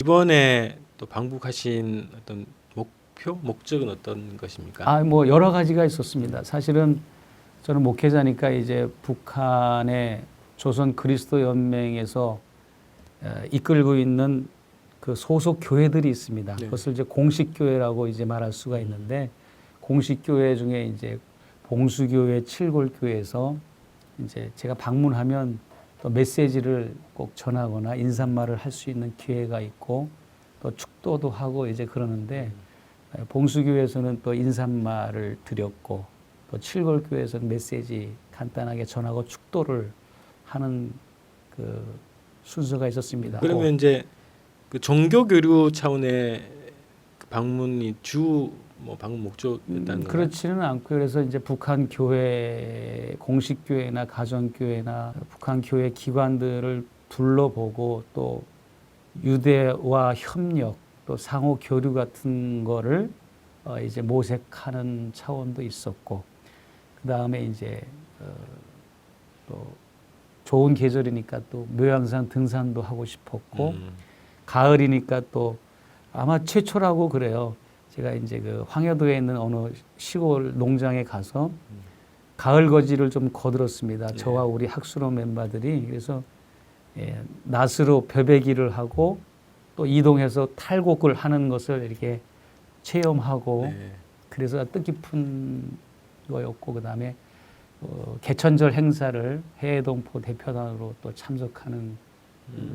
이번에 또 방북하신 어떤 목적은 어떤 것입니까? 뭐 여러 가지가 있었습니다. 사실은 저는 목회자니까 이제 북한의 조선 그리스도 연맹에서 이끌고 있는 그 소속 교회들이 있습니다. 네. 그것을 이제 공식 교회라고 이제 말할 수가 있는데, 공식 교회 중에 이제 봉수교회, 칠골교회에서 이제 제가 방문하면 또 메시지를 꼭 전하거나 인사말을 할 수 있는 기회가 있고, 또 축도도 하고 이제 그러는데, 봉수교회에서는 또 인사말을 드렸고, 또 칠골교회에서는 메시지 간단하게 전하고 축도를 하는 그 순서가 있었습니다. 그러면 이제 그 종교 교류 차원의 그 방문이 뭐 방문 목적이었다는 건가요? 그렇지는 않고요. 그래서 이제 북한 교회, 공식 교회나 가정 교회나 북한 교회 기관들을 둘러보고, 또 유대와 협력, 또 상호 교류 같은 거를 이제 모색하는 차원도 있었고, 그 다음에 이제 또 좋은 계절이니까 또 묘양산 등산도 하고 싶었고, 가을이니까 또 아마 최초라고 그래요. 제가 이제 그 황해도에 있는 어느 시골 농장에 가서 가을 거지를 좀 거들었습니다. 네. 저와 우리 학수로 멤버들이. 그래서 낫으로 벼베기를 하고 또 이동해서 탈곡을 하는 것을 이렇게 체험하고, 네. 그래서 뜻깊은 거였고, 그 다음에 개천절 행사를 해외동포 대표단으로 또 참석하는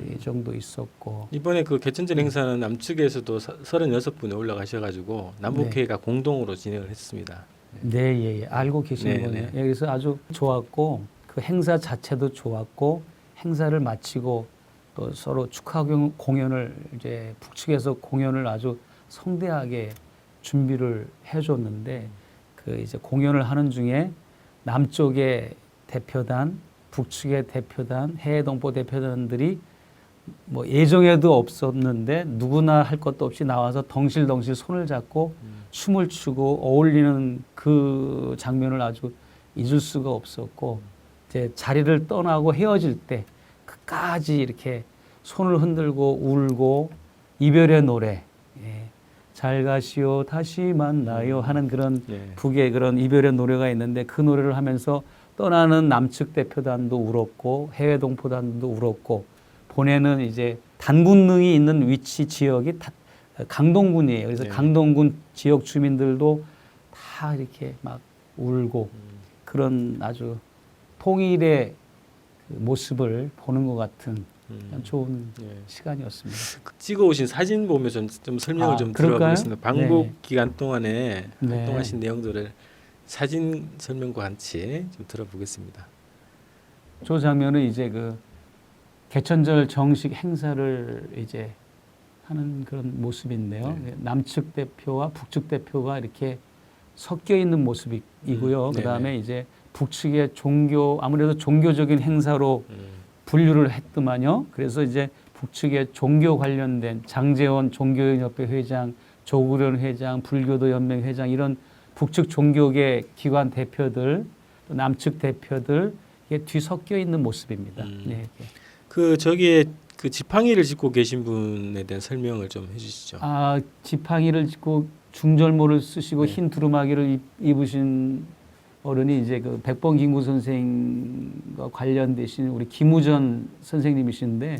예정도 있었고. 이번에 그 개천절 행사는 남측에서도 36분에 올라가셔가지고 남북회의가 공동으로 진행을 했습니다. 네, 예, 알고 계시는군요. 네, 네. 예, 그래서 아주 좋았고, 그 행사 자체도 좋았고, 행사를 마치고 또 서로 축하 공연을 이제 북측에서 공연을 아주 성대하게 준비를 해줬는데, 그 이제 공연을 하는 중에 남쪽의 대표단, 북측의 대표단, 해외동포 대표단들이 뭐 예정에도 없었는데 누구나 할 것도 없이 나와서 덩실덩실 손을 잡고 춤을 추고 어울리는 그 장면을 아주 잊을 수가 없었고, 이제 자리를 떠나고 헤어질 때 끝까지 이렇게 손을 흔들고 울고 이별의 노래, 잘 가시오 다시 만나요 하는 그런 북의 그런 이별의 노래가 있는데, 그 노래를 하면서 떠나는 남측 대표단도 울었고 해외 동포단도 울었고, 보내는 이제 단군능이 있는 위치 지역이 강동군이에요. 그래서 강동군 지역 주민들도 다 이렇게 막 울고, 그런 아주 통일의 그 모습을 보는 것 같은 좋은 시간이었습니다. 찍어오신 사진 보면서 좀 설명을 좀 들어보겠습니다. 방북 기간 동안에 활동하신 내용들을 사진 설명과 같이 좀 들어보겠습니다. 저 장면은 이제 그 개천절 정식 행사를 이제 하는 그런 모습인데요. 남측 대표와 북측 대표가 이렇게 섞여 있는 모습이고요. 그다음에 이제 북측의 아무래도 종교적인 행사로 분류를 했더만요. 그래서 이제 북측의 종교 관련된 장제원 종교인협회 회장, 조구련 회장, 불교도 연맹 회장, 이런 북측 종교계 기관 대표들, 또 남측 대표들 이게 뒤섞여 있는 모습입니다. 네. 그 저기에 그 지팡이를 짚고 계신 분에 대한 설명을 좀 해주시죠. 지팡이를 짚고 중절모를 쓰시고 흰 두루마기를 입으신 어른이 이제 그 백범 김구 선생과 관련되신 우리 김우전 선생님이신데,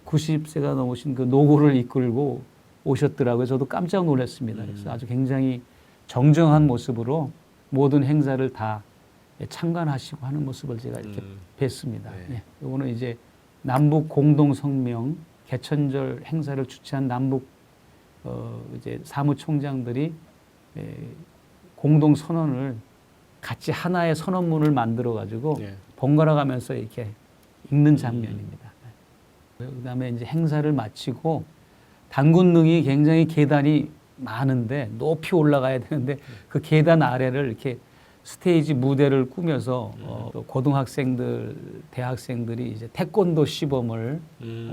90세가 넘으신 그 노고를 이끌고 오셨더라고요. 저도 깜짝 놀랐습니다. 그래서 아주 굉장히 정정한 모습으로 모든 행사를 다 참관하시고 하는 모습을 제가 이렇게 뵀습니다. 이거는 이제 남북 공동 성명 개천절 행사를 주최한 남북 이제 사무총장들이 공동 선언을 같이 하나의 선언문을 만들어 가지고 번갈아 가면서 이렇게 읽는 장면입니다. 그다음에 이제 행사를 마치고 단군능이 굉장히 계단이 많은데 높이 올라가야 되는데, 그 계단 아래를 이렇게 스테이지 무대를 꾸며서 또 고등학생들, 대학생들이 이제 태권도 시범을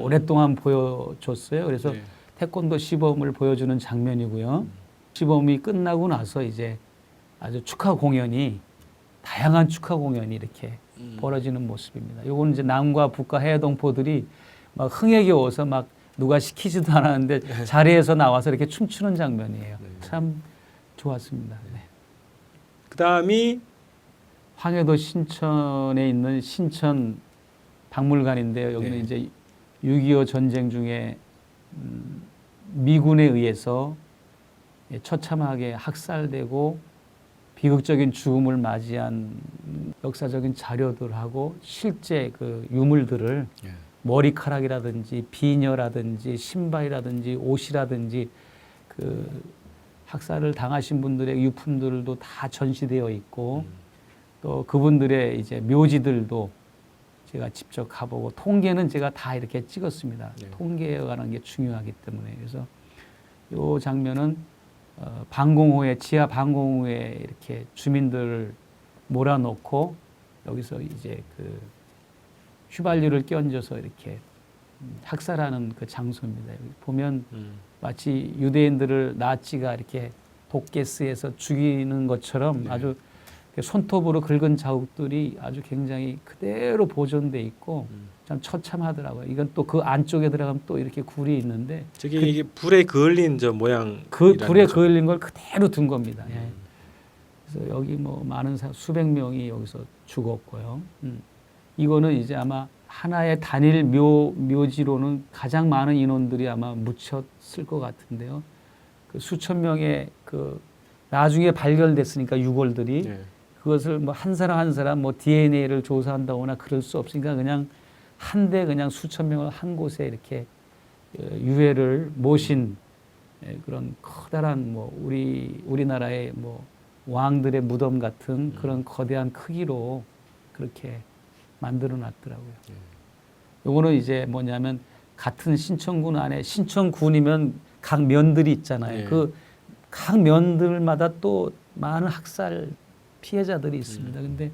오랫동안 보여줬어요. 그래서 태권도 시범을 보여주는 장면이고요. 시범이 끝나고 나서 이제 아주 다양한 축하 공연이 이렇게 벌어지는 모습입니다. 요거는 이제 남과 북과 해외 동포들이 막 흥에 겨워서 막 누가 시키지도 않았는데 자리에서 나와서 이렇게 춤추는 장면이에요. 네. 참 좋았습니다. 네. 그다음이 황해도 신천에 있는 신천 박물관인데요. 여기는 네. 이제 6.25 전쟁 중에 미군에 의해서 처참하게 학살되고 비극적인 죽음을 맞이한 역사적인 자료들하고 실제 그 유물들을 예. 머리카락이라든지 비녀라든지 신발이라든지 옷이라든지 그 학살을 당하신 분들의 유품들도 다 전시되어 있고 또 그분들의 이제 묘지들도 제가 직접 가보고 통계는 제가 다 이렇게 찍었습니다. 네. 통계에 관한 게 중요하기 때문에 그래서 이 장면은 방공호에 지하 방공호에 이렇게 주민들을 몰아놓고 여기서 이제 그 휘발유를 끼얹어서 이렇게 학살하는 그 장소입니다. 여기 보면 마치 유대인들을 나치가 이렇게 독가스에서 죽이는 것처럼 네. 아주 손톱으로 긁은 자국들이 아주 굉장히 그대로 보존돼 있고 참 처참하더라고요. 이건 또 그 안쪽에 들어가면 또 이렇게 굴이 있는데 저기 이게 불에 그을린 저 모양 그 불에 그을린 걸 그대로 둔 겁니다. 예. 그래서 여기 뭐 많은 수백 명이 여기서 죽었고요. 이거는 이제 아마 하나의 단일 묘지로는 가장 많은 인원들이 아마 묻혔을 것 같은데요. 그 수천 명의 그 나중에 발견됐으니까 유골들이 네. 그것을 뭐 한 사람 한 사람 뭐 DNA를 조사한다거나 그럴 수 없으니까 그냥 한데 그냥 수천 명을 한 곳에 이렇게 유해를 모신 그런 커다란 뭐 우리나라의 뭐 왕들의 무덤 같은 그런 거대한 크기로 그렇게 만들어 놨더라고요. 요거는 이제 뭐냐면 같은 신천군 안에 신천군이면 각 면들이 있잖아요. 네. 그 각 면들마다 또 많은 학살 피해자들이 있습니다. 근데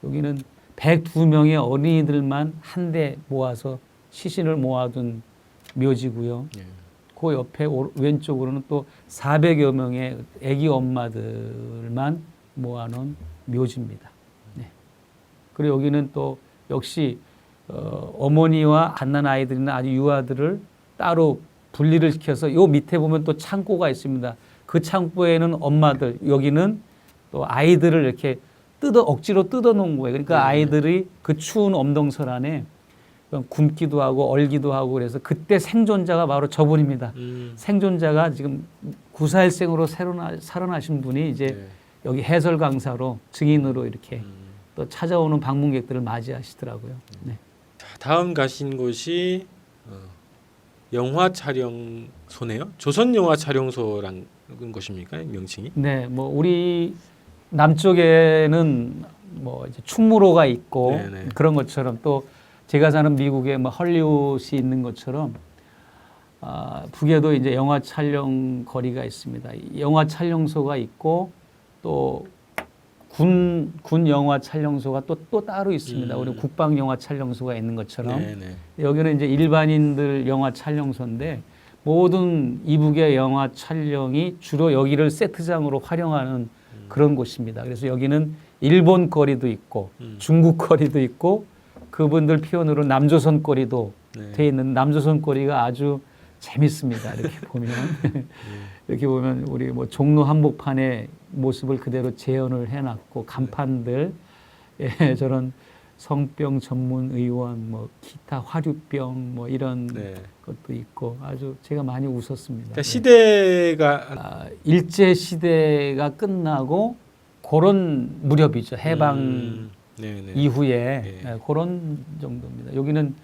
여기는 102명의 어린이들만 한데 모아서 시신을 모아둔 묘지고요. 네. 그 옆에 왼쪽으로는 또 400여 명의 아기 엄마들만 모아놓은 묘지입니다. 네. 그리고 여기는 또 역시 어머니와 갓난 아이들이나 아주 유아들을 따로 분리를 시켜서 요 밑에 보면 또 창고가 있습니다. 그 창고에는 엄마들, 여기는 또 아이들을 이렇게 억지로 뜯어 놓은 거예요. 그러니까 네. 아이들이 그 추운 엄동설 안에 굶기도 하고 얼기도 하고 그래서 그때 생존자가 바로 저분입니다. 생존자가 지금 9.4일생으로 살아나신 분이 이제 네. 여기 해설 강사로 증인으로 이렇게 또 찾아오는 방문객들을 맞이하시더라고요. 네. 자, 다음 가신 곳이 영화 촬영소네요. 조선 영화 촬영소란 곳입니까? 명칭이? 네, 뭐 우리 남쪽에는 뭐 이제 충무로가 있고 네네. 그런 것처럼 또 제가 사는 미국에 뭐 헐리우드이 있는 것처럼 북에도 이제 영화 촬영 거리가 있습니다. 영화 촬영소가 있고 또 군 영화 촬영소가 또 따로 있습니다. 우리 국방 영화 촬영소가 있는 것처럼 네네. 여기는 이제 일반인들 영화 촬영소인데 모든 이북의 영화 촬영이 주로 여기를 세트장으로 활용하는 그런 곳입니다. 그래서 여기는 일본 거리도 있고 중국 거리도 있고 그분들 표현으로 남조선 거리도 네. 돼 있는 남조선 거리가 아주 재밌습니다. 이렇게 보면 이렇게 보면 우리 뭐 종로 한복판의 모습을 그대로 재현을 해놨고 간판들 예, 저런 성병 전문 의원 뭐 기타 화류병 뭐 이런 네. 것도 있고 아주 제가 많이 웃었습니다. 그러니까 시대가 일제 시대가 끝나고 그런 무렵이죠. 해방 네네. 이후에 네. 예, 그런 정도입니다. 여기는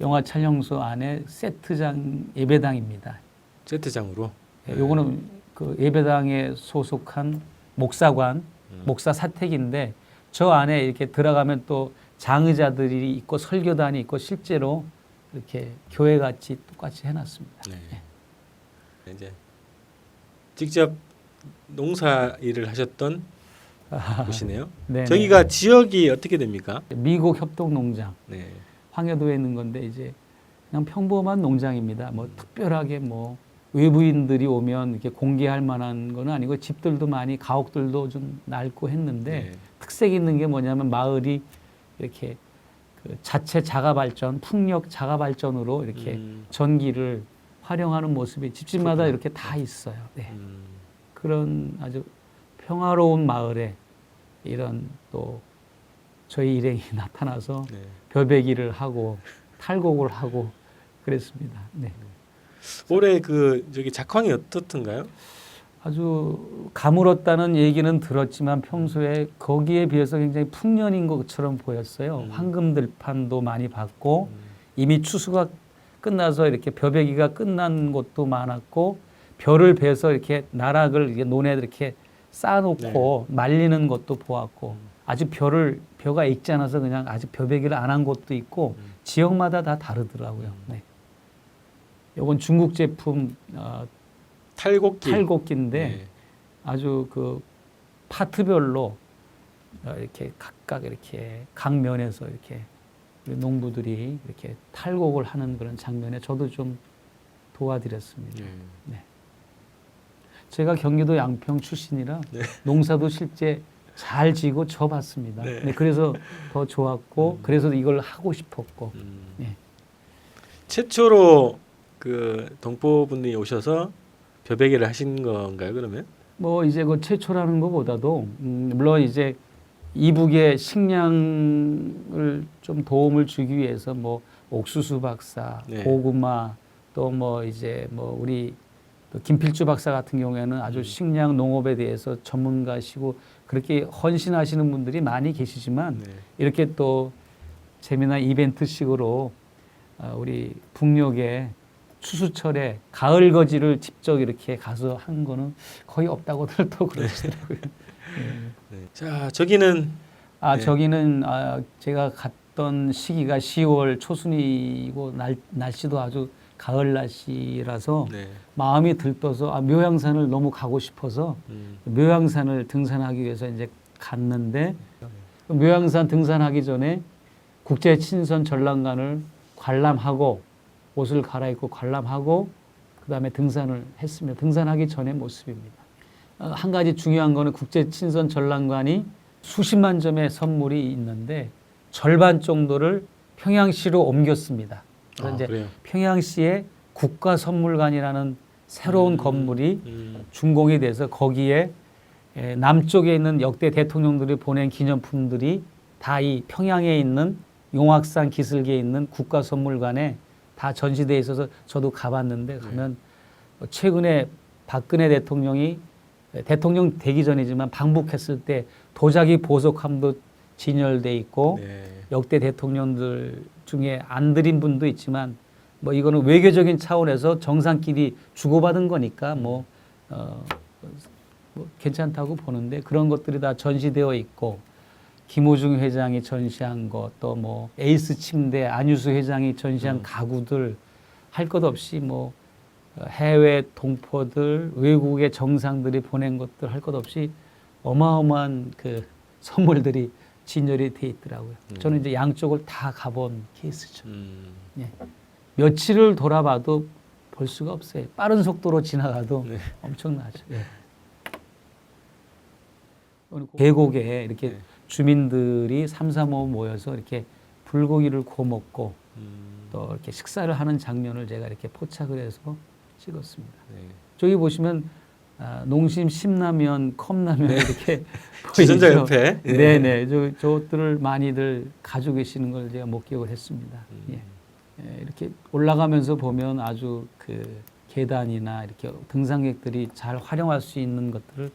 영화 촬영소 안에 세트장 예배당입니다. 세트장으로. 예, 요거는 그 예배당에 소속한 목사관, 목사 사택인데 저 안에 이렇게 들어가면 또 장의자들이 있고 설교단이 있고 실제로 이렇게 교회 같이 똑같이 해놨습니다. 네. 이제 직접 농사 일을 하셨던 곳이네요. 네네. 저기가 지역이 어떻게 됩니까? 미국 협동농장 네. 황해도에 있는 건데 이제 그냥 평범한 농장입니다. 뭐 특별하게 뭐 외부인들이 오면 이렇게 공개할 만한 건 아니고 집들도 많이 가옥들도 좀 낡고 했는데 네. 특색 있는 게 뭐냐면 마을이 이렇게 그 자체 자가 발전, 풍력 자가 발전으로 이렇게 전기를 활용하는 모습이 집집마다 그렇구나. 이렇게 다 있어요. 네. 그런 아주 평화로운 마을에 이런 또 저희 일행이 나타나서 네. 벼베기를 하고 탈곡을 하고 그랬습니다. 네. 올해 그 저기 작황이 어떻던가요? 아주 가물었다는 얘기는 들었지만 평소에 거기에 비해서 굉장히 풍년인 것처럼 보였어요. 황금들판도 많이 봤고 이미 추수가 끝나서 이렇게 벼베기가 끝난 곳도 많았고 벼를 베서 이렇게 나락을 이렇게 논에 이렇게 쌓아놓고 말리는 것도 보았고 아직 벼가 익지 않아서 그냥 아직 벼베기를 안 한 곳도 있고 지역마다 다 다르더라고요. 네. 이건 중국 제품 탈곡기인데 네. 아주 그 파트별로 이렇게 각각 이렇게 각 면에서 이렇게 농부들이 이렇게 탈곡을 하는 그런 장면에 저도 좀 도와드렸습니다. 네. 제가 경기도 양평 출신이라 네. 농사도 실제 잘 지고 져봤습니다. 네. 네, 그래서 더 좋았고 그래서 이걸 하고 싶었고 네. 최초로 그 동포분이 오셔서 벼베기를 하신 건가요? 그러면? 뭐 이제 그 최초라는 것보다도 물론 이제 이북의 식량을 좀 도움을 주기 위해서 뭐 옥수수 박사, 네. 고구마 또 뭐 이제 뭐 우리 또 김필주 박사 같은 경우에는 아주 식량 농업에 대해서 전문가시고 그렇게 헌신하시는 분들이 많이 계시지만 네. 이렇게 또 재미난 이벤트식으로 우리 북녘에 추수철에 가을 거지를 직접 이렇게 가서 한 거는 거의 없다고들 또 그러시더라고요. 네. 자, 저기는 네. 저기는 제가 갔던 시기가 10월 초순이고 날씨도 아주 가을 날씨라서 네. 마음이 들떠서 묘향산을 너무 가고 싶어서 묘향산을 등산하기 위해서 이제 갔는데 묘향산 등산하기 전에 국제 친선 전람관을 관람하고 옷을 갈아입고 관람하고 그다음에 등산을 했습니다. 등산하기 전의 모습입니다. 한 가지 중요한 거는 국제 친선 전람관이 수십만 점의 선물이 있는데 절반 정도를 평양시로 옮겼습니다. 그래서 이제 그래요? 평양시에 국가선물관이라는 새로운 건물이 준공이 돼서 거기에 남쪽에 있는 역대 대통령들이 보낸 기념품들이 다 이 평양에 있는 용악산 기슭에 있는 국가선물관에 다 전시되어 있어서 저도 가봤는데 가면 최근에 박근혜 대통령이 대통령 되기 전이지만 방북했을 때 도자기 보석함도 진열돼 있고 네. 역대 역대 대통령들 중에 안 드린 분도 있지만 뭐 이거는 외교적인 차원에서 정상끼리 주고받은 거니까 뭐 괜찮다고 보는데 그런 것들이 다 전시되어 있고 김호중 회장이 전시한 것 또 뭐 에이스 침대 안유수 회장이 전시한 가구들 할 것 없이 뭐 해외 동포들 외국의 정상들이 보낸 것들 할 것 없이 어마어마한 그 선물들이 진열이 돼 있더라고요. 저는 이제 양쪽을 다 가본 케이스죠. 예. 며칠을 돌아봐도 볼 수가 없어요. 빠른 속도로 지나가도 네. 엄청나죠. 예. 계곡에 이렇게 주민들이 3, 4모 모여서 이렇게 불고기를 구워 먹고 또 이렇게 식사를 하는 장면을 제가 이렇게 포착을 해서 찍었습니다. 네. 저기 보시면 농심 신라면, 컵라면 이렇게 주전자 보이죠? 옆에 네네. 저것들을 많이들 가지고 계시는 걸 제가 목격을 했습니다. 예. 이렇게 올라가면서 보면 아주 그 계단이나 이렇게 등산객들이 잘 활용할 수 있는 것들을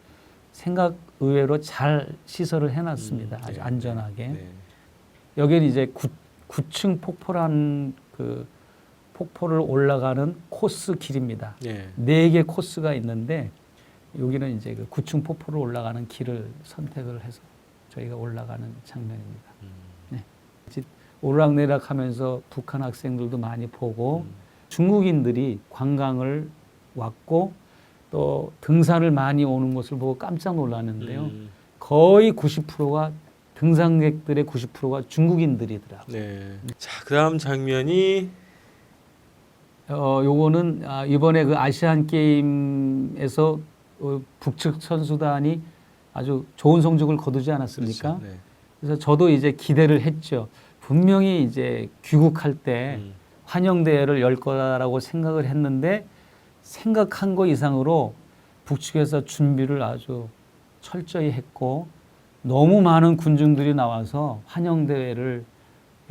생각 의외로 잘 시설을 해놨습니다. 아주 안전하게. 네. 여기는 이제 9층 폭포라는 그 폭포를 올라가는 코스 길입니다. 네. 4개 코스가 있는데 여기는 이제 그 9층 폭포를 올라가는 길을 선택을 해서 저희가 올라가는 장면입니다. 네. 오르락내리락하면서 북한 학생들도 많이 보고 중국인들이 관광을 왔고 또 등산을 많이 오는 것을 보고 깜짝 놀랐는데요. 거의 90%가 등산객들의 90%가 중국인들이더라고요. 네. 자, 그다음 장면이 요거는 이번에 그 아시안 게임에서 북측 선수단이 아주 좋은 성적을 거두지 않았습니까? 그렇죠. 네. 그래서 저도 이제 기대를 했죠. 분명히 이제 귀국할 때 환영대회를 열 거라고 생각을 했는데 생각한 거 이상으로 북측에서 준비를 아주 철저히 했고 너무 많은 군중들이 나와서 환영대회를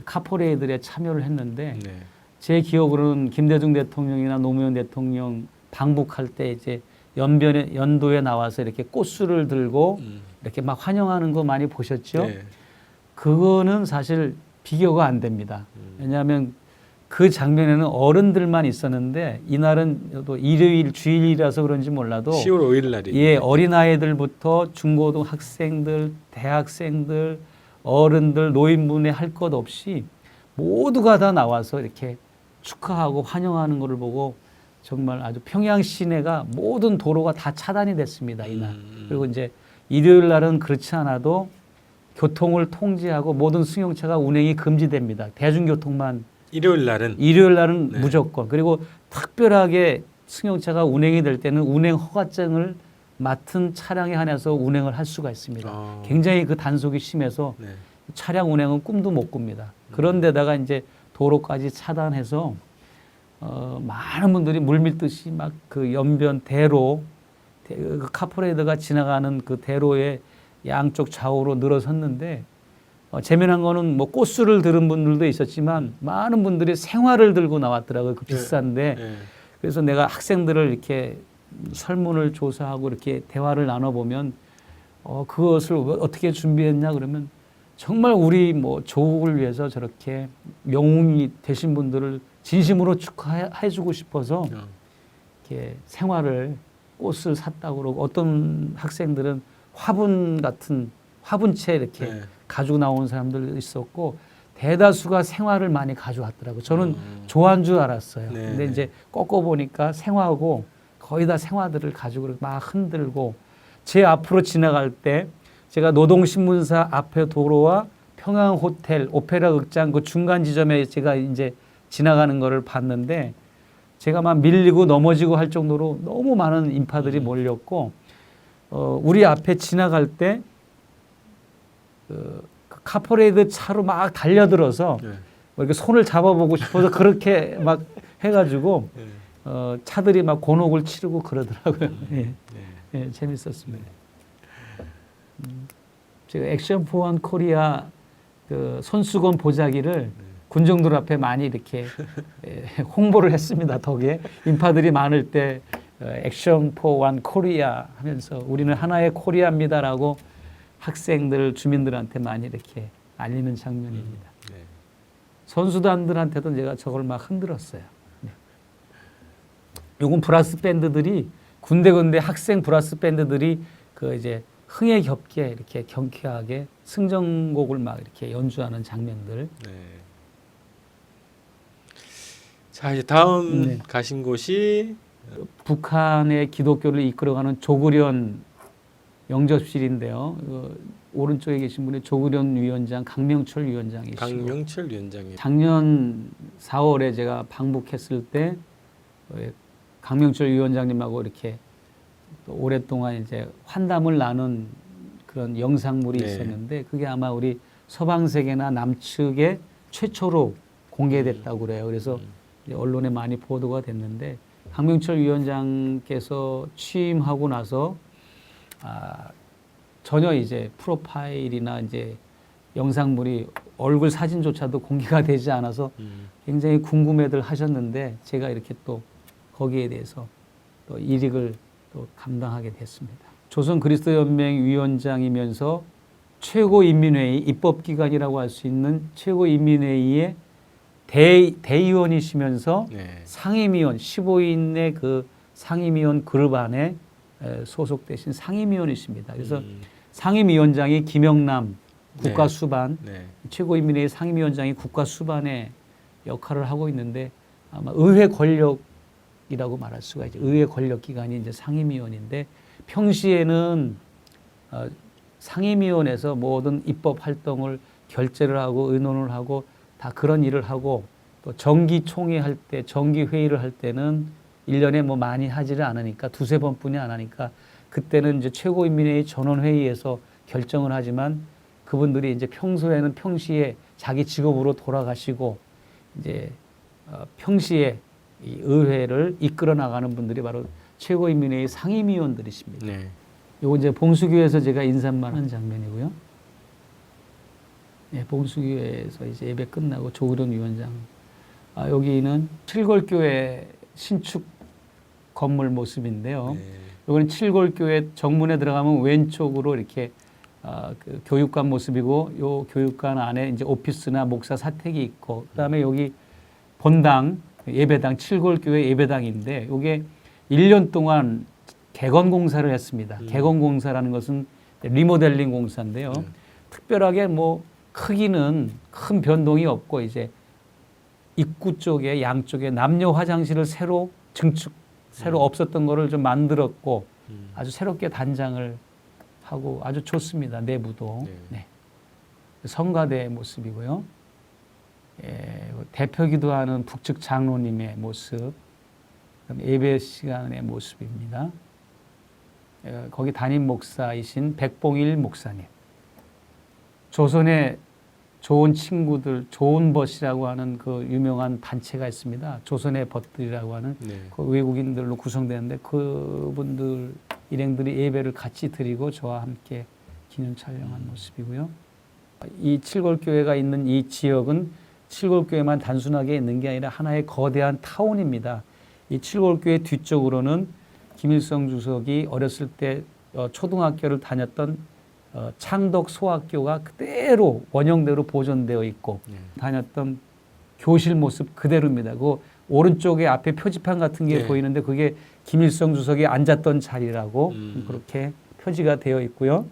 카포레이들에 참여를 했는데 네. 제 기억으로는 김대중 대통령이나 노무현 대통령 방북할 때 이제 연도에 나와서 이렇게 꽃술을 들고 이렇게 막 환영하는 거 많이 보셨죠? 네. 그거는 사실 비교가 안 됩니다. 왜냐하면 그 장면에는 어른들만 있었는데 이날은 또 일요일 주일이라서 그런지 몰라도 10월 5일 날이 예, 어린아이들부터 중고등학생들, 대학생들, 어른들, 노인분에 할 것 없이 모두가 다 나와서 이렇게 축하하고 환영하는 것을 보고 정말 아주 평양 시내가 모든 도로가 다 차단이 됐습니다. 이날. 그리고 이제 일요일 날은 그렇지 않아도 교통을 통제하고 모든 승용차가 운행이 금지됩니다. 대중교통만 일요일 날은 일요일 날은 네. 무조건. 그리고 특별하게 승용차가 운행이 될 때는 운행 허가증을 맡은 차량에 한해서 운행을 할 수가 있습니다. 굉장히 그 단속이 심해서 네. 차량 운행은 꿈도 못 꿉니다. 그런데다가 이제 도로까지 차단해서 많은 분들이 물밀듯이 막 그 연변 대로 그 카프레이드가 지나가는 그 대로에 양쪽 좌우로 늘어섰는데 재미난 거는 뭐 꽃술을 들은 분들도 있었지만 많은 분들이 생화를 들고 나왔더라고요. 그 비싼데. 네. 그래서 내가 학생들을 이렇게 설문을 조사하고 이렇게 대화를 나눠보면 그것을 어떻게 준비했냐 그러면 정말 우리 뭐 조국을 위해서 저렇게 영웅이 되신 분들을 진심으로 축하해주고 싶어서 이렇게 생화를 꽃을 샀다고 그러고 어떤 학생들은 화분 같은 화분채 이렇게 네. 가지고 나온 사람들도 있었고 대다수가 생화를 많이 가져왔더라고요. 저는 좋아한 줄 알았어요. 네. 근데 이제 꺾어보니까 생화하고 거의 다 생화들을 가지고 막 흔들고 제 앞으로 지나갈 때 제가 노동신문사 앞에 도로와 평양호텔 오페라 극장 그 중간 지점에 제가 이제 지나가는 거를 봤는데 제가 막 밀리고 넘어지고 할 정도로 너무 많은 인파들이 몰렸고 우리 앞에 지나갈 때 그 카포레이드 차로 막 달려들어서 네. 뭐 이렇게 손을 잡아보고 싶어서 그렇게 막 해가지고 네. 차들이 막 곤혹을 치르고 그러더라고요. 예. 네. 예, 재밌었습니다. 제가 액션 포원 코리아 그 손수건 보자기를 군중들 앞에 많이 이렇게 홍보를 했습니다. 덕에 인파들이 많을 때 액션 포원 코리아 하면서 우리는 하나의 코리아입니다라고 학생들 주민들한테 많이 이렇게 알리는 장면입니다. 네. 선수단들한테도 제가 저걸 막 흔들었어요. 네. 요건 브라스 밴드들이 군데군데 학생 브라스 밴드들이 그 이제 흥에 겹게 이렇게 경쾌하게 승정곡을 막 이렇게 연주하는 장면들. 네. 자 이제 다음 네. 가신 곳이 북한의 기독교를 이끌어가는 조구련 영접실인데요. 오른쪽에 계신 분이 조구련 위원장 강명철 위원장이시고 강명철 위원장이 작년 4월에 제가 방북했을 때 강명철 위원장님하고 이렇게 또 오랫동안 이제 환담을 나눈 그런 영상물이 네. 있었는데 그게 아마 우리 서방세계나 남측에 최초로 공개됐다고 그래요. 그래서 이제 언론에 많이 보도가 됐는데 강명철 위원장께서 취임하고 나서 전혀 이제 프로파일이나 이제 영상물이 얼굴 사진조차도 공개가 되지 않아서 굉장히 궁금해들 하셨는데 제가 이렇게 또 거기에 대해서 또 일익을 또 감당하게 됐습니다. 조선 그리스도연맹 위원장이면서 최고인민회의 입법기관이라고 할 수 있는 최고인민회의의 대의원이시면서 네. 상임위원 15인의 그 상임위원 그룹 안에 소속되신 상임위원이십니다. 그래서 상임위원장이 김영남 국가수반, 네. 최고인민회의 상임위원장이 국가수반의 역할을 하고 있는데 아마 의회 권력이라고 말할 수가 있죠. 의회 권력기관이 이제 상임위원인데 평시에는 상임위원회에서 모든 입법 활동을 결재를 하고 의논을 하고 다 그런 일을 하고 또 정기총회 할 때, 정기회의를 할 때는 1년에 뭐 많이 하지를 않으니까 두세 번뿐이 안 하니까 그때는 이제 최고인민회의 전원회의에서 결정을 하지만 그분들이 이제 평소에는 평시에 자기 직업으로 돌아가시고 이제 평시에 이 의회를 이끌어 나가는 분들이 바로 최고인민회의 상임위원들이십니다. 네. 요거 이제 봉수교회에서 제가 인사만 한 장면이고요. 네, 봉수교회에서 이제 예배 끝나고 조우련 위원장. 여기는 칠골교회 신축 건물 모습인데요. 네. 요거는 칠골교회 정문에 들어가면 왼쪽으로 이렇게 그 교육관 모습이고, 요 교육관 안에 이제 오피스나 목사 사택이 있고, 그다음에 여기 본당 예배당 칠골교회 예배당인데, 요게 1년 동안 개건 공사를 했습니다. 개건 공사라는 것은 리모델링 공사인데요. 특별하게 뭐 크기는 큰 변동이 없고, 이제 입구 쪽에 양쪽에 남녀 화장실을 새로 새로 없었던 거를 좀 만들었고, 아주 새롭게 단장을 하고 아주 좋습니다. 내부도. 네. 성가대의 모습이고요. 대표 기도하는 북측 장로님의 모습, 예배 시간의 모습입니다. 거기 담임 목사이신 백봉일 목사님. 조선의 좋은 친구들, 좋은 벗이라고 하는 그 유명한 단체가 있습니다. 조선의 벗들이라고 하는 그 외국인들로 구성되는데, 그분들 일행들이 예배를 같이 드리고 저와 함께 기념 촬영한 모습이고요. 이 칠골교회가 있는 이 지역은 칠골교회만 단순하게 있는 게 아니라 하나의 거대한 타운입니다. 이 칠골교회 뒤쪽으로는 김일성 주석이 어렸을 때 초등학교를 다녔던 창덕 소학교가 그대로 원형대로 보존되어 있고, 다녔던 교실 모습 그대로입니다. 그 오른쪽에 앞에 표지판 같은 게 보이는데, 그게 김일성 주석이 앉았던 자리라고 그렇게 표지가 되어 있고요.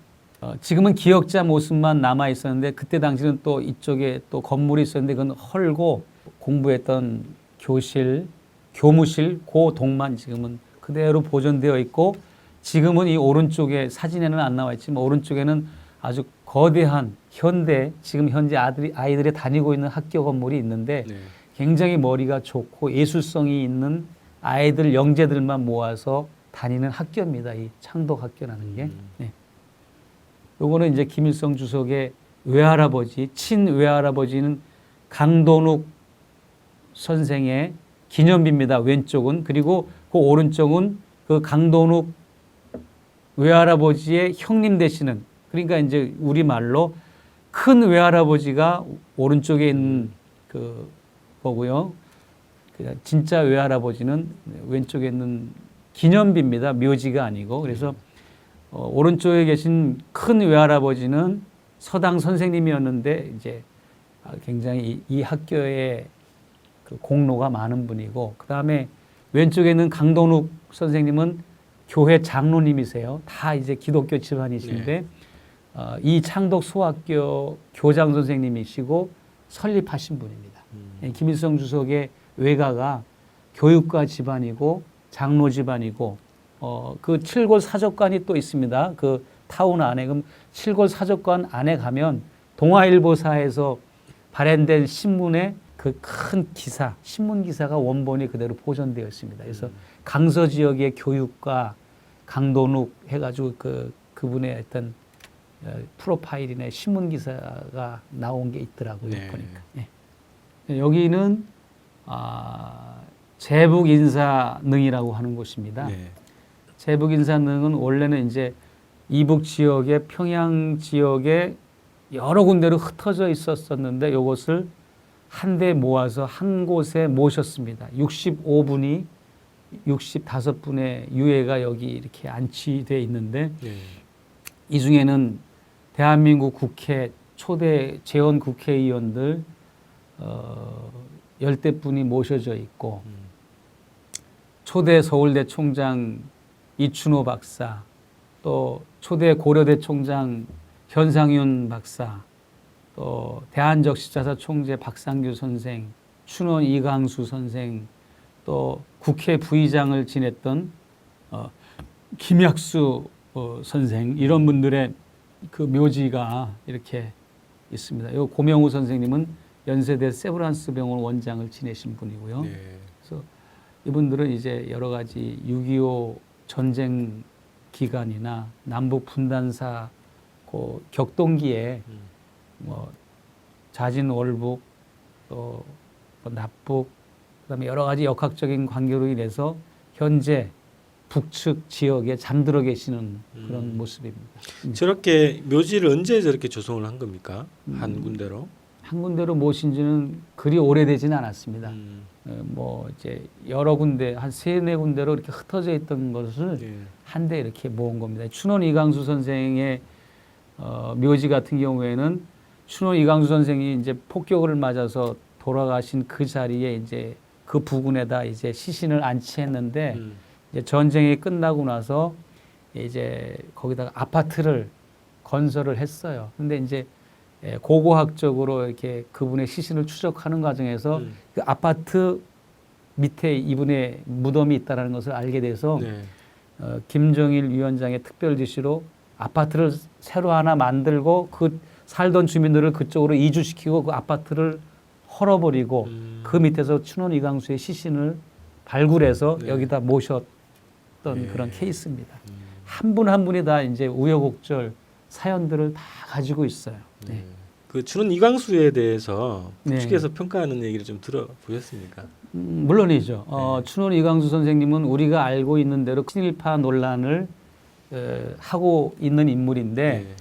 지금은 기역자 모습만 남아 있었는데, 그때 당시는 또 이쪽에 또 건물이 있었는데, 그건 헐고 공부했던 교실, 교무실, 그 동만 지금은 그대로 보존되어 있고, 지금은 이 오른쪽에 사진에는 안 나와 있지만 오른쪽에는 아주 거대한 현대, 지금 현재 아이들이 다니고 있는 학교 건물이 있는데, 굉장히 머리가 좋고 예술성이 있는 아이들, 영재들만 모아서 다니는 학교입니다. 이 창덕 학교라는 게. 네. 요거는 이제 김일성 주석의 외할아버지, 친외할아버지는 강돈욱 선생의 기념비입니다. 왼쪽은. 그리고 그 오른쪽은 그 강돈욱 외할아버지의 형님 되시는, 그러니까 이제 우리말로 큰 외할아버지가 오른쪽에 있는 그 거고요. 진짜 외할아버지는 왼쪽에 있는 기념비입니다. 묘지가 아니고. 그래서 오른쪽에 계신 큰 외할아버지는 서당 선생님이었는데, 이제 굉장히 이 학교에 그 공로가 많은 분이고, 그 다음에 왼쪽에 있는 강돈욱 선생님은 교회 장로님이세요. 다 이제 기독교 집안이신데, 이 창덕 소학교 교장 선생님이시고 설립하신 분입니다. 김일성 주석의 외가가 교육가 집안이고 장로 집안이고, 그 칠골 사적관이 또 있습니다. 그 타운 안에. 그럼 칠골 사적관 안에 가면 동아일보사에서 발행된 신문의 그 큰 기사, 신문 기사가 원본이 그대로 보존되어 있습니다. 그래서 강서 지역의 교육가 강돈욱 해가지고 그분의 어떤 프로파일이나 신문 기사가 나온 게 있더라고요. 보니까. 여기는 제북인사능이라고 하는 곳입니다. 제북인사능은 원래는 이제 이북 지역의 평양 지역에 여러 군데로 흩어져 있었었는데, 이것을 한데 모아서 한 곳에 모셨습니다. 65분이 65분의 유해가 여기 이렇게 안치되어 있는데, 이 중에는 대한민국 국회 초대 재원 국회의원들 10대 분이 모셔져 있고, 초대 서울대 총장 이춘호 박사, 또 초대 고려대 총장 현상윤 박사, 또 대한적시자사 총재 박상규 선생, 춘원 이강수 선생, 또 국회 부의장을 지냈던 김약수 선생, 이런 분들의 그 묘지가 이렇게 있습니다. 이 고명우 선생님은 연세대 세브란스 병원 원장을 지내신 분이고요. 그래서 이분들은 이제 여러 가지 6.25 전쟁 기간이나 남북 분단사 그 격동기에 뭐 자진월북, 또 납북, 그다음에 여러 가지 역학적인 관계로 인해서 현재 북측 지역에 잠들어 계시는 그런 모습입니다. 저렇게 묘지를 언제 저렇게 조성을 한 겁니까? 한 군데로? 한 군데로 모신 지는 그리 오래되지는 않았습니다. 뭐 이제 여러 군데 한 세네 군데로 이렇게 흩어져 있던 것을 예. 한데 이렇게 모은 겁니다. 춘원 이강수 선생의 묘지 같은 경우에는 춘원 이강수 선생이 이제 폭격을 맞아서 돌아가신 그 자리에 이제 그 부근에다 이제 시신을 안치했는데 이제 전쟁이 끝나고 나서 이제 거기다가 아파트를 건설을 했어요. 근데 이제 고고학적으로 이렇게 그분의 시신을 추적하는 과정에서 그 아파트 밑에 이분의 무덤이 있다는 것을 알게 돼서 네. 김정일 위원장의 특별 지시로 아파트를 새로 하나 만들고 그 살던 주민들을 그쪽으로 이주시키고 그 아파트를 헐어버리고 그 밑에서 춘원 이강수의 시신을 발굴해서 네. 여기다 모셨던 네. 그런 케이스입니다. 한 분 한 분이 다 이제 우여곡절 사연들을 다 가지고 있어요. 네. 그 춘원 이광수에 대해서 네. 북측에서 평가하는 얘기를 좀 들어보셨습니까? 물론이죠. 춘원 이광수 선생님은 우리가 알고 있는 대로 친일파 논란을 하고 있는 인물인데 네.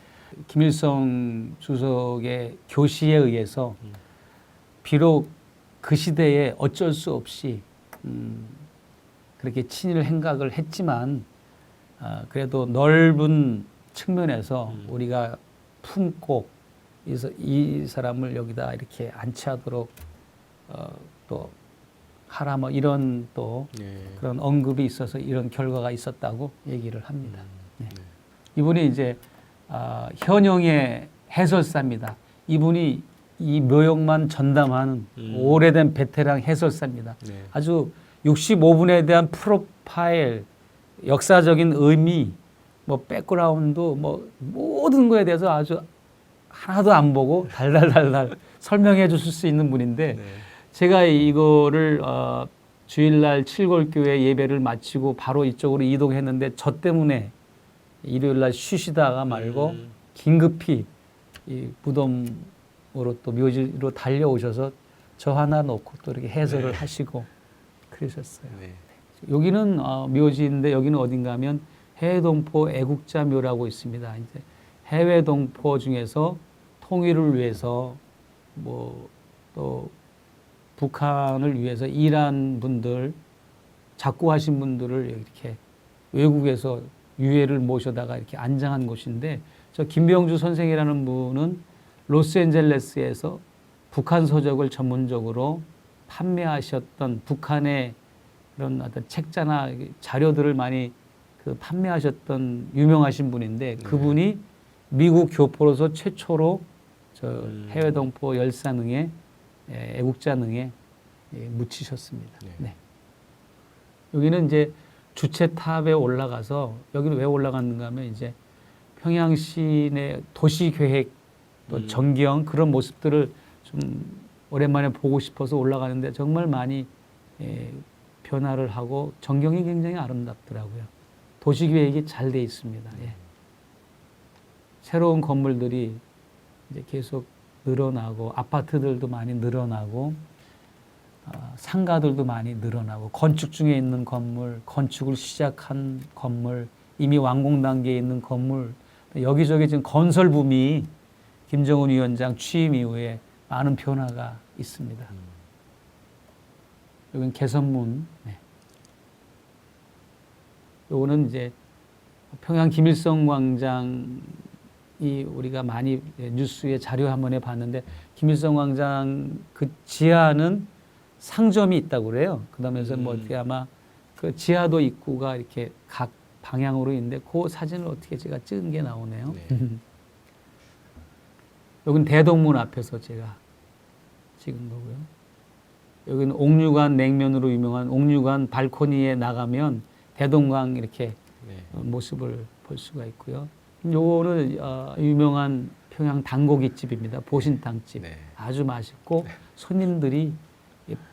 김일성 주석의 교시에 의해서 비록 그 시대에 어쩔 수 없이 그렇게 친일 행각을 했지만 그래도 넓은 측면에서 우리가 품고 이 사람을 여기다 이렇게 안치하도록 또 하라 뭐 이런 또 네. 그런 언급이 있어서 이런 결과가 있었다고 얘기를 합니다. 네. 이분이 이제 현영의 해설사입니다. 이분이 이 묘역만 전담하는 오래된 베테랑 해설사입니다. 네. 아주 65분에 대한 프로파일, 역사적인 의미, 뭐 백그라운드, 뭐 모든 거에 대해서 아주 하나도 안 보고 달달달달 설명해 주실 수 있는 분인데 네. 제가 이거를 주일날 칠골교회 예배를 마치고 바로 이쪽으로 이동했는데 저 때문에 일요일날 쉬시다가 말고 긴급히 이 무덤으로 또 묘지로 달려오셔서 저 하나 놓고 또 이렇게 해설을 네. 하시고 그러셨어요. 네. 여기는 묘지인데 여기는 어딘가 하면 해외동포 애국자묘라고 있습니다. 이제 해외 동포 중에서 통일을 위해서 뭐 또 북한을 위해서 일한 분들, 작고하신 분들을 이렇게 외국에서 유해를 모셔다가 이렇게 안장한 곳인데 저 김병주 선생이라는 분은 로스앤젤레스에서 북한 서적을 전문적으로 판매하셨던 북한의 그런 어떤 책자나 자료들을 많이 그 판매하셨던 유명하신 분인데 그분이 미국 교포로서 최초로 저 해외 동포 열사능에 애국자능에 묻히셨습니다. 네. 네. 여기는 이제 주체탑에 올라가서 여기는 왜 올라갔는가 하면 이제 평양 시내 도시 계획 또 전경 그런 모습들을 좀 오랜만에 보고 싶어서 올라가는데 정말 많이 변화를 하고 전경이 굉장히 아름답더라고요. 도시 계획이 잘 돼 있습니다. 예. 새로운 건물들이 이제 계속 늘어나고 아파트들도 많이 늘어나고 상가들도 많이 늘어나고 건축 중에 있는 건물, 건축을 시작한 건물, 이미 완공 단계에 있는 건물 여기저기 지금 건설 붐이 김정은 위원장 취임 이후에 많은 변화가 있습니다. 여기는 개선문. 네. 요거는 이제 평양 김일성 광장이 우리가 많이 뉴스에 자료 한 번에 봤는데 김일성 광장 그 지하는 상점이 있다고 그래요. 그다음에서 뭐 어떻게 아마 그 지하도 입구가 이렇게 각 방향으로 있는데 그 사진을 어떻게 제가 찍은 게 나오네요. 네. 여기는 대동문 앞에서 제가 찍은 거고요. 여기는 옥류관 냉면으로 유명한 옥류관 발코니에 나가면 대동강 이렇게 네. 모습을 볼 수가 있고요. 요거는 유명한 평양 단고기집입니다. 보신탕집. 네. 아주 맛있고 손님들이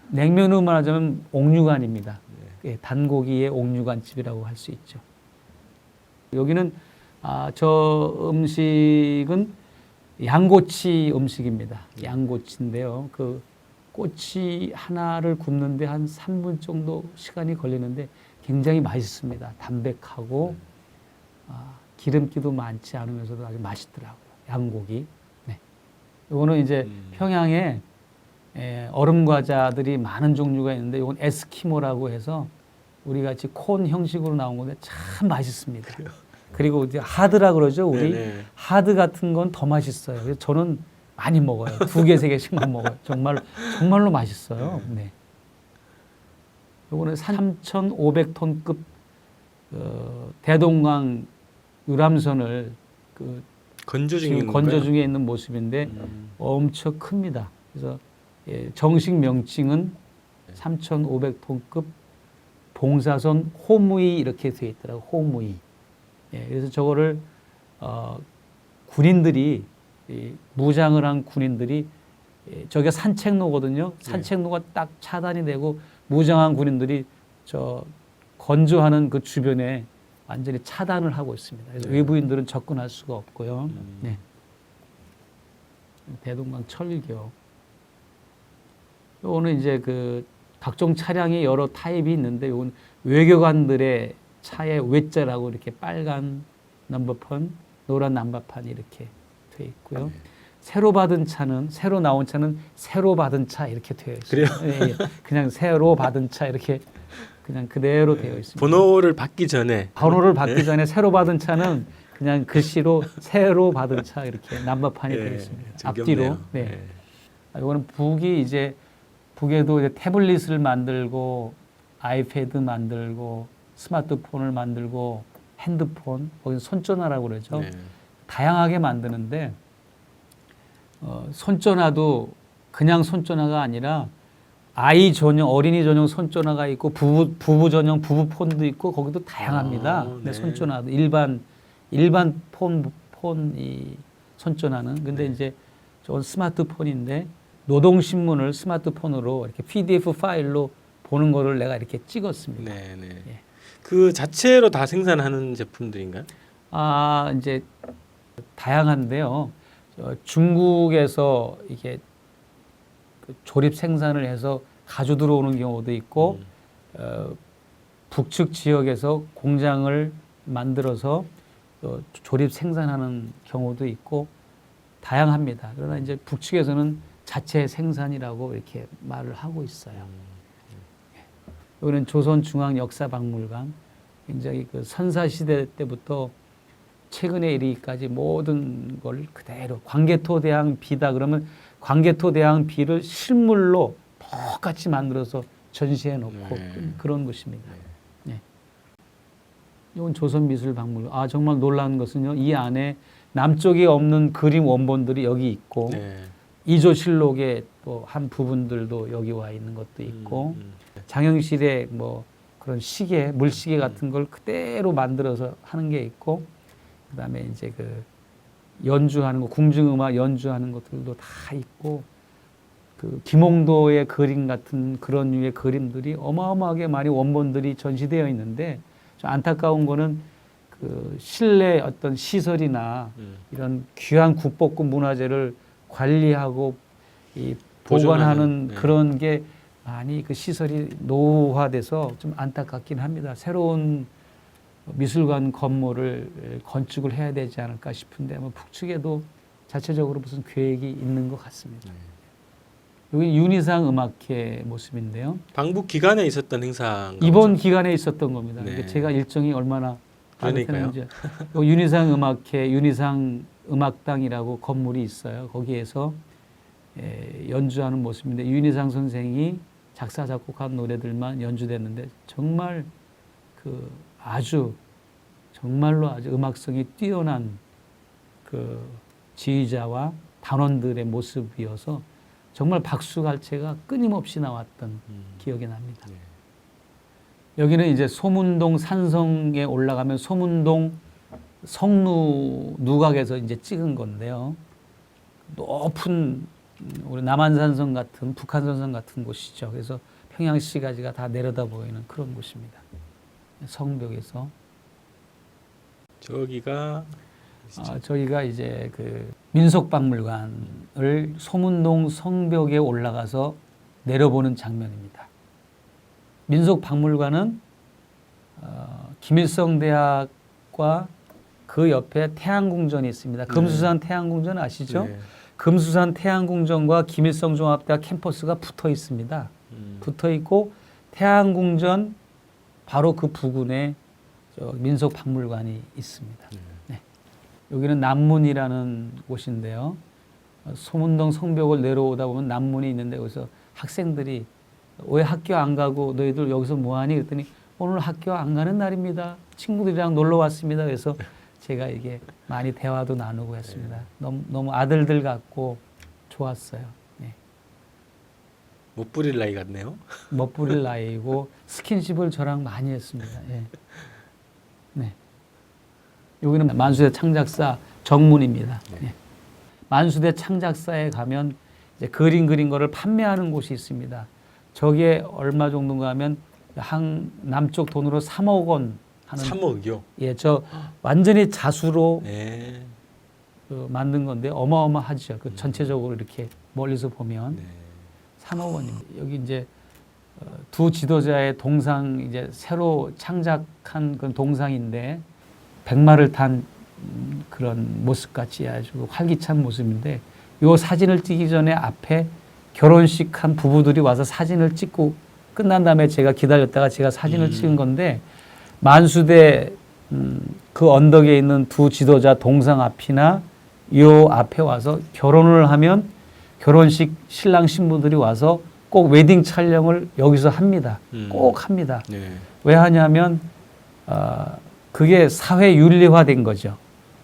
냉면으로 말하자면 옥류관입니다. 예, 단고기의 옥류관집이라고 할 수 있죠. 여기는 저 음식은 양꼬치 음식입니다. 양꼬치인데요. 그 꼬치 하나를 굽는데 한 3분 정도 시간이 걸리는데 굉장히 맛있습니다. 담백하고 기름기도 많지 않으면서도 아주 맛있더라고요. 양고기. 네. 이거는 이제 평양에 얼음 과자들이 많은 종류가 있는데 이건 에스키모라고 해서 우리 같이 콘 형식으로 나온 건데 참 맛있습니다. 그리고 이제 하드라 그러죠. 우리 네네. 하드 같은 건 더 맛있어요. 그래서 저는 많이 먹어요. 2개, 3개씩만 먹어요. 정말로 맛있어요. 네. 요거는 3,500톤급 대동강 유람선을 건조 지금 건조 중에 있는 모습인데 엄청 큽니다. 그래서 정식 명칭은 3,500톤급 봉사선 호무이 이렇게 되어 있더라고요. 호무이. 그래서 저거를 군인들이 무장을 한 군인들이 저게 산책로거든요. 산책로가 딱 차단이 되고 무장한 군인들이 저 건조하는 그 주변에 완전히 차단을 하고 있습니다. 그래서 외부인들은 접근할 수가 없고요. 네. 대동강 철교. 요거는 이제 그 각종 차량이 여러 타입이 있는데 요건 외교관들의 차의 외자라고 이렇게 빨간 넘버판, 노란 난바판이 이렇게 돼 있고요. 새로 받은 차는 새로 나온 차는 새로 받은 차 이렇게 되어 있어요. 그래요? 그냥 새로 받은 차 이렇게 그냥 그대로 되어 있습니다. 번호를 받기 전에 전에 새로 받은 차는 그냥 글씨로 새로 받은 차 이렇게 난바판이 되어 있습니다. 앞뒤로. 네. 이거는 북에도 이제 태블릿을 만들고 아이패드 만들고 스마트폰을 만들고 핸드폰, 거기 손전화라고 그러죠. 다양하게 만드는데 손전화도 그냥 손전화가 아니라 아이 전용, 어린이 전용 손전화가 있고 부부 전용 부부폰도 있고 거기도 다양합니다. 근데 손전화도 일반 폰 이 손전화는 근데 이제 저건 스마트폰인데 노동신문을 스마트폰으로 이렇게 PDF 파일로 보는 거를 내가 이렇게 찍었습니다. 예. 그 자체로 다 생산하는 제품들인가요? 이제 다양한데요. 중국에서 이게 조립 생산을 해서 가져 들어오는 경우도 있고, 북측 지역에서 공장을 만들어서 조립 생산하는 경우도 있고 다양합니다. 그러나 이제 북측에서는 자체 생산이라고 이렇게 말을 하고 있어요. 여기는 조선중앙역사박물관, 굉장히 그 선사시대 때부터 최근에 이르기까지 모든 걸 그대로 광개토대왕 비다 그러면 광개토대왕 비를 실물로 똑같이 만들어서 전시해 놓고 그런 곳입니다. 네. 이건 조선미술박물관. 정말 놀라운 것은요. 이 안에 남쪽에 없는 그림 원본들이 여기 있고 이조실록의 또 한 부분들도 여기 와 있는 것도 있고 장영실의 뭐 그런 시계, 물시계 같은 걸 그대로 만들어서 하는 게 있고 그다음에 이제 그 연주하는 거, 궁중음악 연주하는 것들도 다 있고 그 김홍도의 그림 같은 그런 류의 그림들이 어마어마하게 많이 원본들이 전시되어 있는데 좀 안타까운 거는 그 실내 어떤 시설이나 이런 귀한 국보급 문화재를 관리하고 이 보관하는 그런 게 많이 그 시설이 노후화돼서 좀 안타깝긴 합니다. 새로운 미술관 건물을 건축을 해야 되지 않을까 싶은데 뭐 북측에도 자체적으로 무슨 계획이 있는 것 같습니다. 여기 윤희상 음악회 모습인데요. 방북 기간에 있었던 행사 이번 기간에 있었던 겁니다. 제가 일정이 얼마나 그러니까요. 윤희상 음악회, 윤희상 음악당이라고 건물이 있어요. 거기에서 연주하는 모습인데 윤희상 선생이 작사 작곡한 노래들만 연주됐는데 정말 그 정말로 아주 음악성이 뛰어난 그 지휘자와 단원들의 모습이어서 정말 박수갈채가 끊임없이 나왔던 기억이 납니다. 여기는 이제 소문동 산성에 올라가면 소문동 성루 누각에서 이제 찍은 건데요. 높은 우리 남한산성 같은 북한산성 같은 곳이죠. 그래서 평양시가지가 다 내려다 보이는 그런 곳입니다. 성벽에서 저기가 이제 그 민속박물관을 소문동 성벽에 올라가서 내려보는 장면입니다. 민속박물관은 김일성 대학과 그 옆에 태양궁전이 있습니다. 금수산 태양궁전 아시죠? 네. 금수산 태양궁전과 김일성 종합대학 캠퍼스가 붙어 있습니다. 붙어 있고 태양궁전 바로 그 부근에 민속박물관이 있습니다. 네. 여기는 남문이라는 곳인데요. 소문동 성벽을 내려오다 보면 남문이 있는데 거기서 학생들이 왜 학교 안 가고 너희들 여기서 뭐하니? 그랬더니 오늘 학교 안 가는 날입니다. 친구들이랑 놀러 왔습니다. 그래서 제가 이게 많이 대화도 나누고 했습니다. 너무 아들들 같고 좋았어요. 네. 못 부릴 나이 같네요. 못 부릴 나이고 스킨십을 저랑 많이 했습니다. 예. 네. 여기는 만수대 창작사 정문입니다. 예. 만수대 창작사에 가면 이제 그림 그린 거를 판매하는 곳이 있습니다. 저게 얼마 정도인가 하면 남쪽 돈으로 3억 원 하는. 3억이요? 예, 저 완전히 자수로 네. 만든 건데 어마어마하죠. 그 전체적으로 이렇게 멀리서 보면. 네. 3억 원입니다. 여기 이제 두 지도자의 동상 이제 새로 창작한 그런 동상인데 백마를 탄 그런 모습같이 아주 활기찬 모습인데 이 사진을 찍기 전에 앞에 결혼식 한 부부들이 와서 사진을 찍고 끝난 다음에 제가 기다렸다가 제가 사진을 찍은 건데 만수대 그 언덕에 있는 두 지도자 동상 앞이나 요 앞에 와서 결혼을 하면 결혼식 신랑 신부들이 와서 꼭 웨딩 촬영을 여기서 합니다. 꼭 합니다. 네. 왜 하냐면 그게 사회 윤리화된 거죠.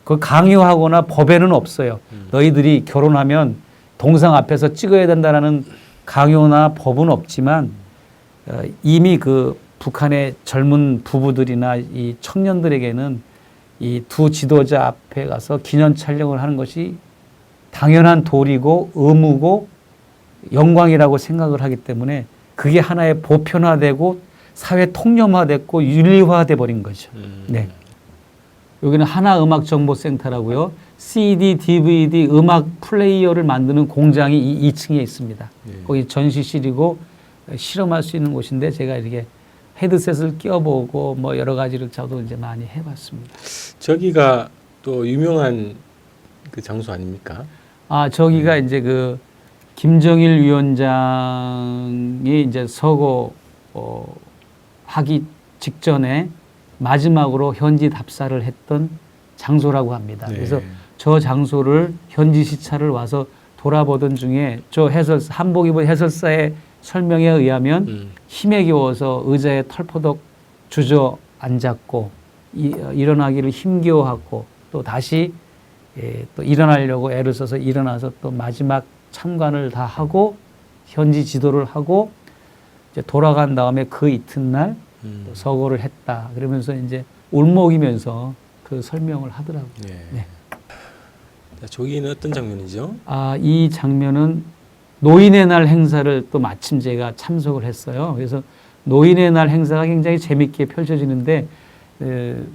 그 강요하거나 법에는 없어요. 너희들이 결혼하면 동상 앞에서 찍어야 된다라는 강요나 법은 없지만 이미 그 북한의 젊은 부부들이나 이 청년들에게는 이 두 지도자 앞에 가서 기념 촬영을 하는 것이 당연한 도리고 의무고 영광이라고 생각을 하기 때문에 그게 하나의 보편화되고 사회 통념화됐고 윤리화돼 버린 거죠. 네. 여기는 하나음악정보센터라고요. CD, DVD 음악 플레이어를 만드는 공장이 2층에 있습니다. 네. 거기 전시실이고 실험할 수 있는 곳인데 제가 이렇게 헤드셋을 껴보고 뭐 여러 가지를 저도 이제 많이 해봤습니다. 저기가 또 유명한 그 장소 아닙니까? 아, 저기가 이제 그 김정일 위원장이 이제 서거 하기 직전에 마지막으로 현지 답사를 했던 장소라고 합니다. 네. 그래서 저 장소를 현지 시찰을 와서 돌아보던 중에 저 한복 입은 해설사의 설명에 의하면 힘에 겨워서 의자에 털포덕 주저앉았고 일어나기를 힘겨워하고 또 다시 또 일어나려고 애를 써서 일어나서 또 마지막 참관을 다 하고 현지 지도를 하고 이제 돌아간 다음에 그 이튿날 또 서거를 했다. 그러면서 이제 울먹이면서 그 설명을 하더라고요. 네. 네. 자, 저기는 어떤 장면이죠? 아, 이 장면은 노인의 날 행사를 또 마침 제가 참석을 했어요. 그래서 노인의 날 행사가 굉장히 재밌게 펼쳐지는데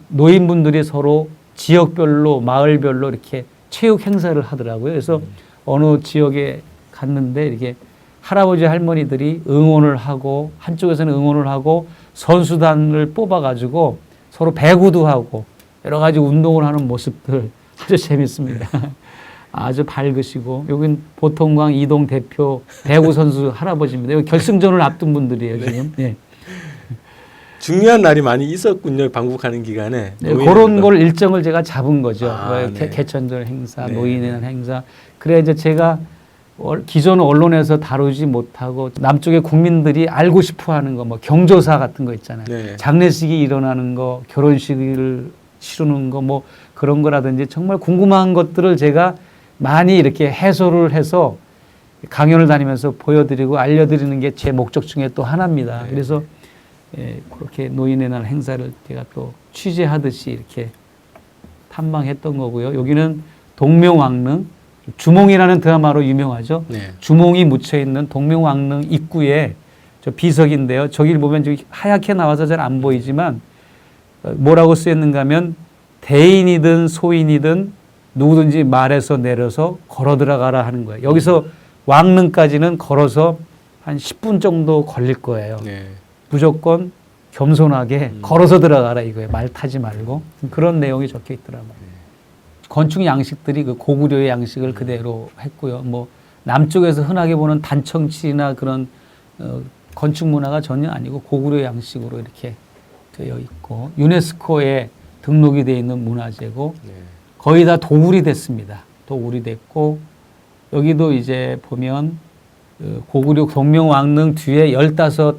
노인분들이 서로 지역별로 마을별로 이렇게 체육 행사를 하더라고요. 그래서 어느 지역에 갔는데 이렇게 할아버지 할머니들이 응원을 하고 한쪽에서는 응원을 하고 선수단을 뽑아가지고 서로 배구도 하고 여러 가지 운동을 하는 모습들 아주 재밌습니다. 아주 밝으시고 여긴 보통광 이동 대표 배구 선수 할아버지입니다. 여기 결승전을 앞둔 분들이에요 지금. 네. 중요한 날이 많이 있었군요. 방북하는 기간에. 네, 그런 걸 일정을 제가 잡은 거죠. 아, 네. 개천절 행사, 네. 노인의 날 행사. 그래 이제 제가 기존 언론에서 다루지 못하고 남쪽의 국민들이 알고 싶어하는 거, 뭐 경조사 같은 거 있잖아요. 네. 장례식이 일어나는 거, 결혼식을 치르는 거, 뭐 그런 거라든지 정말 궁금한 것들을 제가 많이 이렇게 해소를 해서 강연을 다니면서 보여드리고 알려드리는 게 제 목적 중에 또 하나입니다. 네. 그래서 그렇게 노인의 날 행사를 제가 또 취재하듯이 이렇게 탐방했던 거고요. 여기는 동명왕릉, 주몽이라는 드라마로 유명하죠. 네. 주몽이 묻혀 있는 동명왕릉 입구에 저 비석인데요. 저기를 보면 저기 하얗게 나와서 잘 안 보이지만 뭐라고 쓰였는가 하면 대인이든 소인이든 누구든지 말에서 내려서 걸어 들어가라 하는 거예요. 여기서 왕릉까지는 걸어서 한 10분 정도 걸릴 거예요. 네. 무조건 겸손하게 걸어서 들어가라 이거예요. 말 타지 말고. 그런 내용이 적혀 있더라고요. 건축 양식들이 그 고구려의 양식을 그대로 했고요. 뭐 남쪽에서 흔하게 보는 단청칠이나 그런 건축 문화가 전혀 아니고 고구려 양식으로 이렇게 되어 있고 유네스코에 등록이 되어 있는 문화재고 네. 거의 다 도굴이 됐습니다. 도굴이 됐고 여기도 이제 보면 고구려 동명왕릉 뒤에 15또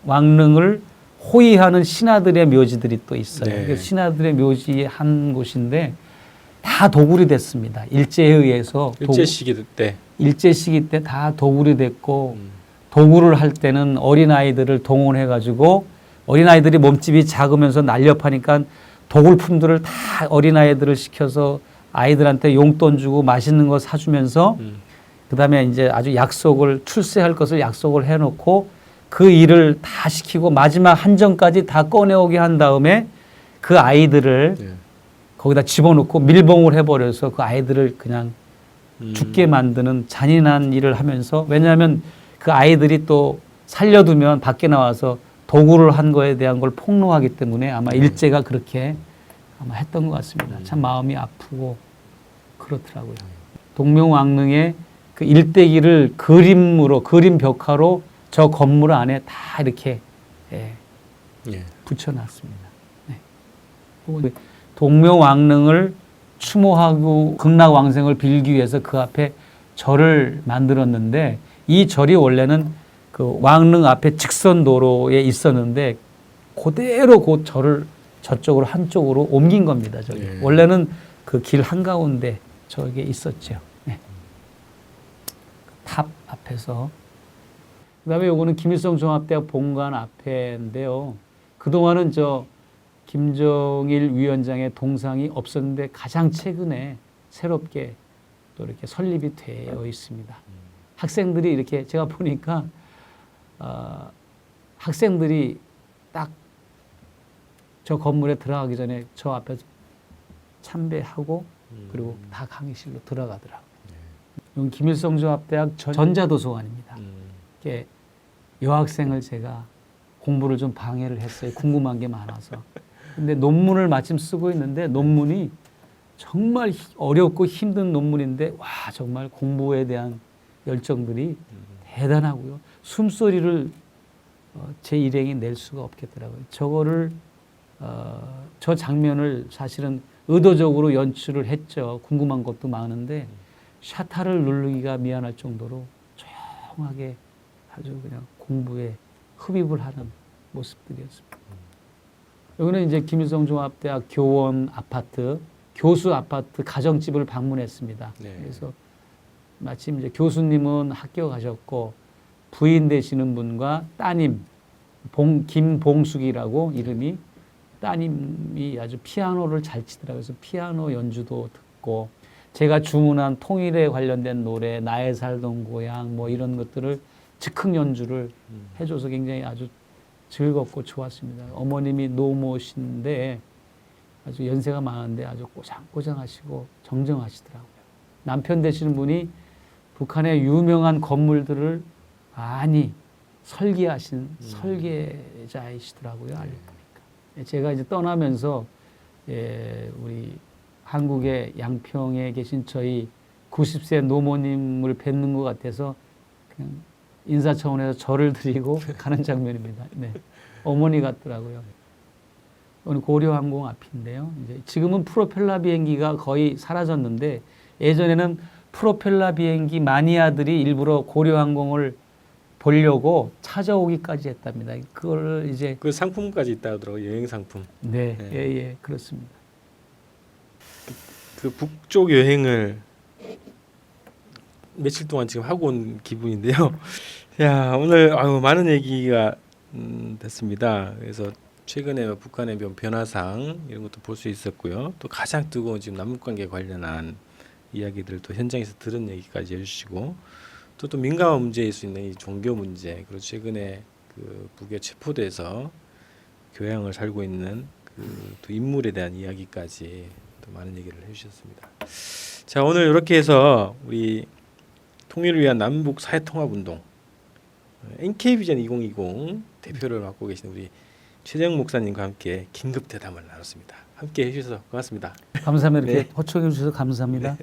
왕릉을 호위하는 신하들의 묘지들이 또 있어요. 네. 그 신하들의 묘지 한 곳인데 다 도굴이 됐습니다. 일제에 의해서 일제 시기 때 일제 시기 때 다 도굴이 됐고 도굴을 할 때는 어린아이들을 동원해 가지고 어린아이들이 몸집이 작으면서 날렵하니까 도굴품들을 다 어린아이들을 시켜서 아이들한테 용돈 주고 맛있는 거 사주면서 그다음에 이제 아주 약속을 출세할 것을 약속을 해놓고 그 일을 다 시키고 마지막 한정까지 다 꺼내오게 한 다음에 그 아이들을 네. 거기다 집어넣고 밀봉을 해버려서 그 아이들을 그냥 죽게 만드는 잔인한 일을 하면서 왜냐하면 그 아이들이 또 살려두면 밖에 나와서 도굴을 한 거에 대한 걸 폭로하기 때문에 아마 일제가 그렇게 아마 했던 것 같습니다. 참 마음이 아프고 그렇더라고요. 동명왕릉의 그 일대기를 그림으로 그림 벽화로 저 건물 안에 다 이렇게 예. 붙여놨습니다. 네. 동명왕릉을 추모하고 극락왕생을 빌기 위해서 그 앞에 절을 만들었는데 이 절이 원래는 그 왕릉 앞에 직선 도로에 있었는데 그대로 그 절을 저쪽으로 한쪽으로 옮긴 겁니다. 저기 예. 원래는 그 길 한가운데 저게 있었죠. 네. 탑 앞에서 그다음에 요거는 김일성 종합대학 본관 앞에인데요. 그동안은 저 김정일 위원장의 동상이 없었는데 가장 최근에 새롭게 또 이렇게 설립이 되어 있습니다. 학생들이 이렇게 제가 보니까 학생들이 딱 저 건물에 들어가기 전에 저 앞에서 참배하고 그리고 다 강의실로 들어가더라고요. 여기 김일성 종합대학 전자도서관입니다. 이렇게 여학생을 제가 공부를 좀 방해를 했어요. 궁금한 게 많아서. 근데 논문을 마침 쓰고 있는데 논문이 정말 어렵고 힘든 논문인데 와 정말 공부에 대한 열정들이 대단하고요. 숨소리를 제 일행이 낼 수가 없겠더라고요. 저거를 저 장면을 사실은 의도적으로 연출을 했죠. 궁금한 것도 많은데 샤타를 누르기가 미안할 정도로 조용하게 아주 그냥 공부에 흡입을 하는 모습들이었습니다. 여기는 이제 김일성 종합대학 교원 아파트, 교수 아파트 가정집을 방문했습니다. 네. 그래서 마침 이제 교수님은 학교 가셨고 부인 되시는 분과 따님 김봉숙이라고 이름이 따님이 아주 피아노를 잘 치더라고요. 그래서 피아노 연주도 듣고 제가 주문한 통일에 관련된 노래 나의 살던 고향 뭐 이런 것들을 즉흥 연주를 해줘서 굉장히 아주 즐겁고 좋았습니다. 어머님이 노모신데 아주 연세가 많은데 아주 꼬장꼬장하시고 정정하시더라고요. 남편 되시는 분이 북한의 유명한 건물들을 많이 설계하신 설계자이시더라고요. 알고 보니까. 제가 이제 떠나면서 우리 한국의 양평에 계신 저희 90세 노모님을 뵙는 것 같아서 그냥 인사 차원에서 절을 드리고 가는 장면입니다. 네. 어머니 같더라고요. 오늘 고려항공 앞인데요. 이제 지금은 프로펠러 비행기가 거의 사라졌는데 예전에는 프로펠러 비행기 마니아들이 일부러 고려항공을 보려고 찾아오기까지 했답니다. 그걸 이제 그 상품까지 있다 하더라고요. 여행 상품. 네, 네. 예, 그렇습니다. 그 북쪽 여행을 며칠 동안 지금 하고 온 기분인데요. 야, 오늘 많은 얘기가 됐습니다. 그래서 최근에 북한의 변화상 이런 것도 볼 수 있었고요. 또 가장 뜨거운 지금 남북관계 관련한 이야기들도 현장에서 들은 얘기까지 해주시고 또 민감한 문제일 수 있는 이 종교 문제 그리고 최근에 그 북에 체포돼서 교양을 살고 있는 그 두 인물에 대한 이야기까지 또 많은 얘기를 해주셨습니다. 자, 오늘 이렇게 해서 우리 통일을 위한 남북 사회통합운동 NK비전 2020 대표를 맡고 계신 우리 최재형 목사님과 함께 긴급 대담을 나눴습니다. 함께 해주셔서 고맙습니다. 감사합니다. 이렇게 네. 호청해 주셔서 감사합니다.